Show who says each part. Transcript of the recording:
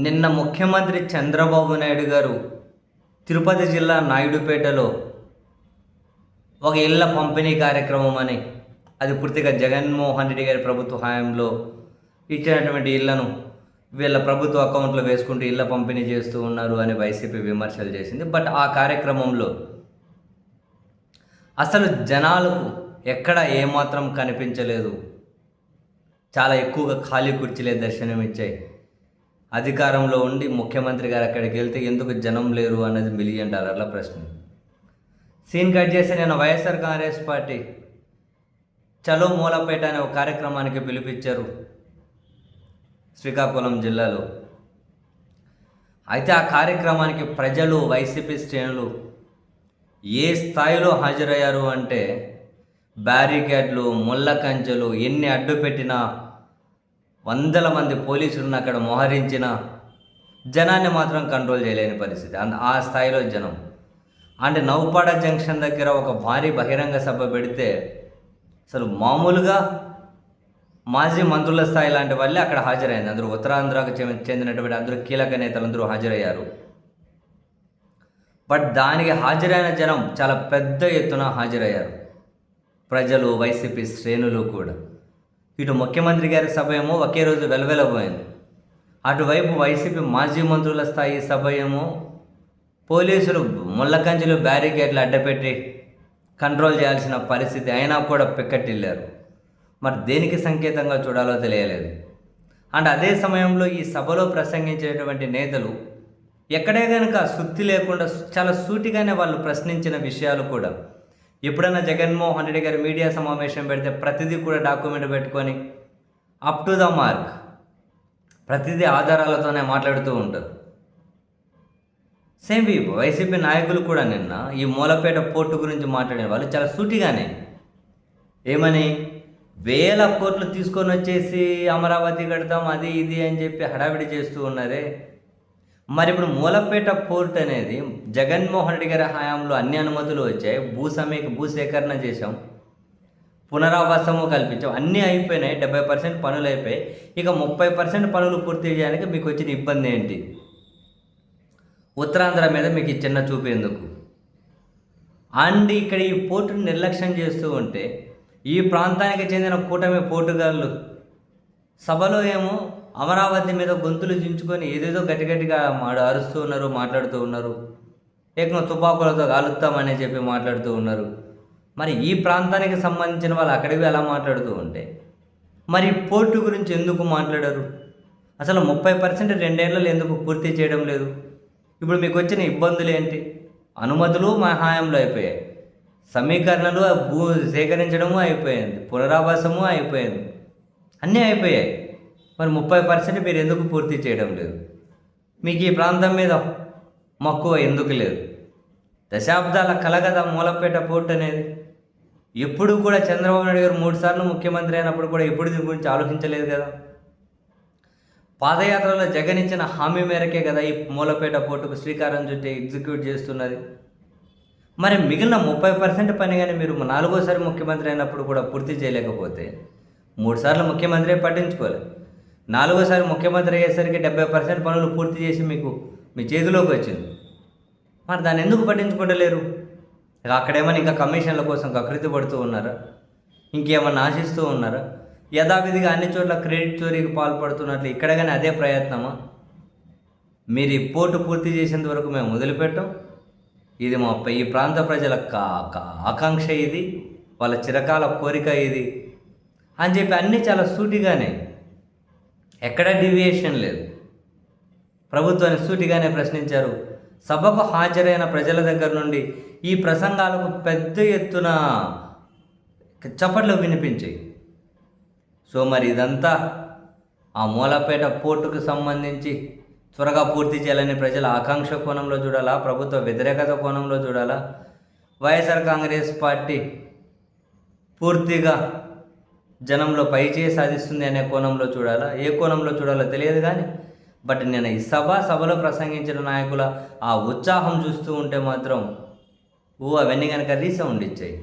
Speaker 1: నిన్న ముఖ్యమంత్రి చంద్రబాబు నాయుడు గారు తిరుపతి జిల్లా నాయుడుపేటలో ఒక ఇళ్ల పంపిణీ కార్యక్రమం అని, అది పూర్తిగా జగన్మోహన్ రెడ్డి గారి ప్రభుత్వ హయాంలో ఇచ్చినటువంటి ఇళ్లను వీళ్ళ ప్రభుత్వ అకౌంట్లో వేసుకుంటూ ఇళ్ల పంపిణీ చేస్తూ ఉన్నారు అని వైసీపీ విమర్శలు చేసింది. బట్ ఆ కార్యక్రమంలో అసలు జనాలకు ఎక్కడ ఏమాత్రం కనిపించలేదు. చాలా ఎక్కువగా ఖాళీ కుర్చీలే దర్శనమిచ్చాయి. అధికారంలో ఉండి ముఖ్యమంత్రి గారు అక్కడికి వెళ్తే ఎందుకు జనం లేరు అన్నది $1 మిలియన్ ప్రశ్న. సీన్ కట్ చేసి నేను వైఎస్ఆర్ కాంగ్రెస్ పార్టీ చలో మూలపేట అనే ఒక కార్యక్రమానికి పిలిపించారు శ్రీకాకుళం జిల్లాలో. అయితే ఆ కార్యక్రమానికి ప్రజలు, వైసీపీ శ్రేణులు ఏ స్థాయిలో హాజరయ్యారు అంటే, బ్యారికేడ్లు, ముళ్ళ కంచెలు ఎన్ని అడ్డు పెట్టినా, వందల మంది పోలీసులను అక్కడ మోహరించిన జనాన్ని మాత్రం కంట్రోల్ చేయలేని పరిస్థితి. ఆ స్థాయిలో జనం. అంటే నౌపాడ జంక్షన్ దగ్గర ఒక భారీ బహిరంగ సభ పెడితే అసలు మామూలుగా మాజీ మంత్రుల స్థాయి లాంటి వాళ్ళే అక్కడ హాజరైంది. అందరూ ఉత్తరాంధ్రకు చెందినటువంటి అందరూ కీలక నేతలందరూ హాజరయ్యారు. బట్ దానికి హాజరైన జనం చాలా పెద్ద ఎత్తున హాజరయ్యారు. ప్రజలు, వైసీపీ శ్రేణులు కూడా. ఇటు ముఖ్యమంత్రి గారి సభ ఏమో ఒకే రోజు వెలవెలబోయింది. అటువైపు వైసీపీ మాజీ మంత్రుల స్థాయి సభ ఏమో పోలీసులు ముళ్ళకంచెలు, బ్యారికేడ్లు అడ్డపెట్టి కంట్రోల్ చేయాల్సిన పరిస్థితి అయినా కూడా పిక్కటిల్లారు. మరి దేనికి సంకేతంగా చూడాలో తెలియలేదు. అండ్ అదే సమయంలో ఈ సభలో ప్రసంగించేటువంటి నేతలు ఎక్కడే కనుక సుత్తి లేకుండా చాలా సూటిగానే వాళ్ళు ప్రశ్నించిన విషయాలు కూడా, ఎప్పుడైనా జగన్మోహన్ రెడ్డి గారు మీడియా సమావేశం పెడితే ప్రతిదీ కూడా డాక్యుమెంట్ పెట్టుకొని అప్ టు ద మార్క్ ప్రతిదీ ఆధారాలతోనే మాట్లాడుతూ ఉంటారు. సేమ్ వైసీపీ నాయకులు కూడా నిన్న ఈ మూలపేట పోర్టు గురించి మాట్లాడిన వాళ్ళు చాలా సూటిగానే ఏమని, 1000 కోట్లు తీసుకొని వచ్చేసి అమరావతి కడతాం అది ఇది అని చెప్పి హడావిడి చేస్తూ ఉన్నారే. మరి ఇప్పుడు మూలపేట పోర్ట్ అనేది జగన్మోహన్ రెడ్డి గారి హయాంలో అన్ని అనుమతులు వచ్చాయి, భూసేకరణ చేశాం, పునరావాసము కల్పించాం, అన్నీ అయిపోయినాయి, 70% పనులు అయిపోయాయి. ఇక 30% పనులు పూర్తి చేయడానికి మీకు వచ్చిన ఇబ్బంది ఏంటి? ఉత్తరాంధ్ర మీద మీకు ఈ చిన్న చూపు ఎందుకు? అండ్ ఇక్కడ ఈ పోర్టును నిర్లక్ష్యం చేస్తూ ఉంటే ఈ ప్రాంతానికి చెందిన కూటమి పోర్టుగాళ్ళు సభలో ఏమో అమరావతి మీద గొంతులు చించుకొని ఏదేదో గట్టిగా అరుస్తూ ఉన్నారు, మాట్లాడుతూ ఉన్నారు. ఏకంగా తుపాకులతో కాలుస్తామని చెప్పి మాట్లాడుతూ ఉన్నారు. మరి ఈ ప్రాంతానికి సంబంధించిన వాళ్ళు అక్కడికి ఎలా మాట్లాడుతూ ఉంటే మరి పోర్టు గురించి ఎందుకు మాట్లాడారు? అసలు 30% 2 ఏళ్లలో ఎందుకు పూర్తి చేయడం లేదు? ఇప్పుడు మీకు వచ్చిన ఇబ్బందులు ఏంటి? అనుమతులు మా హాయంలో అయిపోయాయి, సమీకరణలు, భూ సేకరించడము అయిపోయింది, పునరావాసము అయిపోయింది, అన్నీ అయిపోయాయి. మరి 30% మీరు ఎందుకు పూర్తి చేయడం లేదు? మీకు ఈ ప్రాంతం మీద మక్కువ ఎందుకు లేదు? దశాబ్దాల కల కదా మూలపేట పోర్ట్ అనేది. ఎప్పుడు కూడా చంద్రబాబు నాయుడు గారు 3 సార్లు ముఖ్యమంత్రి అయినప్పుడు కూడా ఎప్పుడు దీని గురించి ఆలోచించలేదు కదా. పాదయాత్రలో జగన్ ఇచ్చిన హామీ మేరకే కదా ఈ మూలపేట పోర్టుకు శ్రీకారం చుట్టి ఎగ్జిక్యూట్ చేస్తున్నది. మరి మిగిలిన 30% పని కానీ మీరు 4వసారి ముఖ్యమంత్రి అయినప్పుడు కూడా పూర్తి చేయలేకపోతే, 3 సార్లు ముఖ్యమంత్రి పట్టించుకోలేదు, 4వసారి ముఖ్యమంత్రి అయ్యేసరికి 70% పనులు పూర్తి చేసి మీకు మీ చేతిలోకి వచ్చింది. మరి దాన్ని ఎందుకు పట్టించుకోవట్లేరు? అక్కడేమన్నా ఇంకా కమిషన్ల కోసం కకృతి పడుతూ ఉన్నారా? ఇంకేమన్నా ఆశిస్తూ ఉన్నారా? యథావిధిగా అన్ని చోట్ల క్రెడిట్ చోరీకి పాల్పడుతున్నట్లు ఇక్కడ కానీ అదే ప్రయత్నమా? మీరు ఈ పోర్టు పూర్తి చేసేంత వరకు మేము వదిలిపెట్టాం, ఇది మా ఈ ప్రాంత ప్రజల ఆకాంక్ష, ఇది వాళ్ళ చిరకాల కోరిక ఇది అని చెప్పి అన్నీ చాలా సూటిగానే, ఎక్కడ డీవియేషన్ లేదు, ప్రభుత్వాన్ని సూటిగానే ప్రశ్నించారు. సభకు హాజరైన ప్రజల దగ్గర నుండి ఈ ప్రసంగాలకు పెద్ద ఎత్తున చప్పట్లు వినిపించాయి. సో మరి ఇదంతా ఆ మూలపేట పోర్టుకు సంబంధించి త్వరగా పూర్తి చేయాలని ప్రజల ఆకాంక్ష కోణంలో చూడాలా, ప్రభుత్వ వ్యతిరేకత కోణంలో చూడాలా, వైఎస్ఆర్ కాంగ్రెస్ పార్టీ పూర్తిగా జనంలో పైచేయి సాధిస్తుంది అనే కోణంలో చూడాలా? ఏ కోణంలో చూడాలో తెలియదు కానీ బట్ నేను ఈ సభలో ప్రసంగించిన నాయకుల ఆ ఉత్సాహం చూస్తూ ఉంటే మాత్రం అవన్నీ కనుక రీసౌండ్ ఇచ్చాయి.